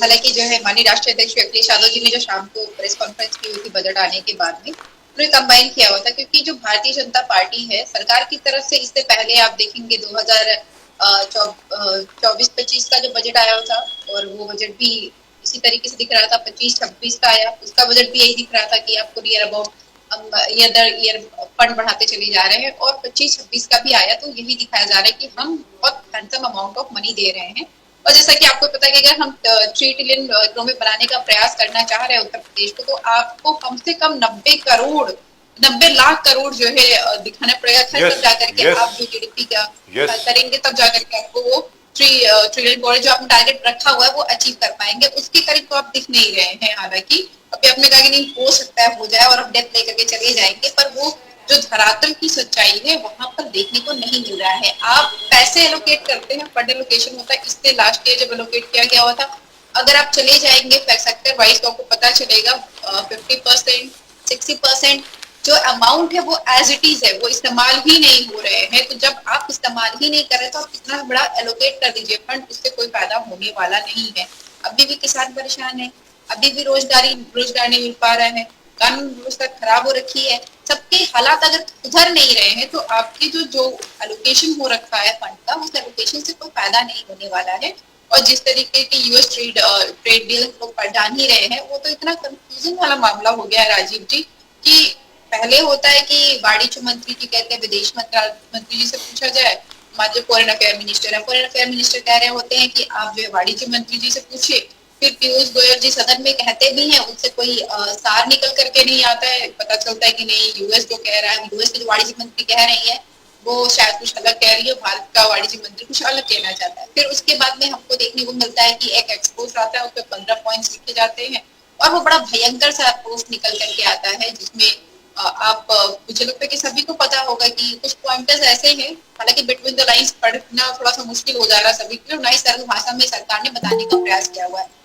हालांकि जो है माननीय राष्ट्रीय अध्यक्ष अखिलेश यादव जी ने जो शाम को प्रेस कॉन्फ्रेंस की हुई थी बजट आने के बाद में उन्होंने कंबाइन किया हुआ था, क्योंकि जो भारतीय जनता पार्टी है सरकार की तरफ से इससे पहले आप देखेंगे 2024-25 का जो बजट आया था, और वो बजट भी इसी तरीके से दिख रहा था। 25-26 का आया, उसका बजट भी यही दिख रहा था कि आपको ईयर अबाउट हम ईयर दर ईयर फंड बढ़ाते चले जा रहे हैं, और 25-26 का भी आया तो यही दिखाया जा रहा है कि हम बहुत हैंडसम अमाउंट ऑफ मनी दे रहे हैं। और जैसा कि आपको पता है कि अगर हम 3 ट्रिलियन इकोनॉमी बनाने का प्रयास करना चाह रहे हैं उत्तर प्रदेश को, तो आपको कम से कम 90 करोड़ 90 लाख करोड़ जो है दिखाना पड़ेगा खर्च, यस, तब जाकर के यस, आप जो जीडीपी का यस। करेंगे, तब जाकर के आपको वो 3 ट्रिलियन जो आपने टारगेट रखा हुआ है वो अचीव कर पाएंगे। उसके करीब तो आप दिख नहीं रहे हैं। हालांकि अभी आपने कहा कि नहीं हो सकता है हो जाए और हम डेप लेकर के चले जाएंगे, पर वो जो धरातल की सच्चाई है वहां पर देखने को नहीं मिल रहा है। आप पैसे एलोकेट करते हैं, फंड एलोकेशन होता है, इससे लास्ट ईयर जब एलोकेट किया गया हुआ था, अगर आप चले जाएंगे सेक्टर वाइज तो आपको पता चलेगा 50%, 60% जो अमाउंट है वो एज इट इज है, वो इस्तेमाल ही नहीं हो रहे हैं। तो जब आप इस्तेमाल ही नहीं कर रहे तो आप कितना बड़ा एलोकेट कर दीजिए फंड, उससे कोई फायदा होने वाला नहीं है। अभी भी किसान परेशान है, अभी भी रोजगार नहीं मिल पा रहा है, कानून व्यवस्था खराब हो रखी है। सबके हालात अगर सुधर नहीं रहे हैं तो आपके जो जो एलोकेशन हो रखा है फंड का, उस एलोकेशन से कोई फायदा नहीं होने वाला है। और जिस तरीके की यूएस ट्रेड डील लोग जान ही रहे हैं, वो तो इतना कंफ्यूजन वाला मामला हो गया है राजीव जी, कि पहले होता है कि वाणिज्य मंत्री जी कहते हैं विदेश मंत्री जी से पूछा जाए, हमारे जो फॉरेन अफेयर मिनिस्टर है, फॉरेन अफेयर मिनिस्टर कह रहे होते हैं कि आप जो है वाणिज्य मंत्री जी से पूछिए। फिर पीयूष गोयल जी सदन में कहते भी हैं, उनसे कोई सार निकल करके नहीं आता है। पता चलता है कि नहीं, यूएस जो कह रहा है, यूएस के जो वाणिज्य मंत्री कह रही है वो शायद कुछ अलग कह रही है, भारत का वाणिज्य मंत्री कुछ अलग कहना चाहता है। फिर उसके बाद में हमको देखने को मिलता है कि एक एक्सपोज आता है, उस पर 15 पॉइंट्स लिखे जाते हैं, और वो बड़ा भयंकर सा पोस्ट निकल करके आता है, जिसमें आप मुझे लगता है कि सभी को पता होगा कि कुछ पॉइंटर्स ऐसे हैं, हालांकि बिटवीन द लाइंस पढ़ना थोड़ा सा मुश्किल हो जा रहा है सभी के लिए, नाइस सरल भाषा में सरकार ने बताने का प्रयास किया हुआ है।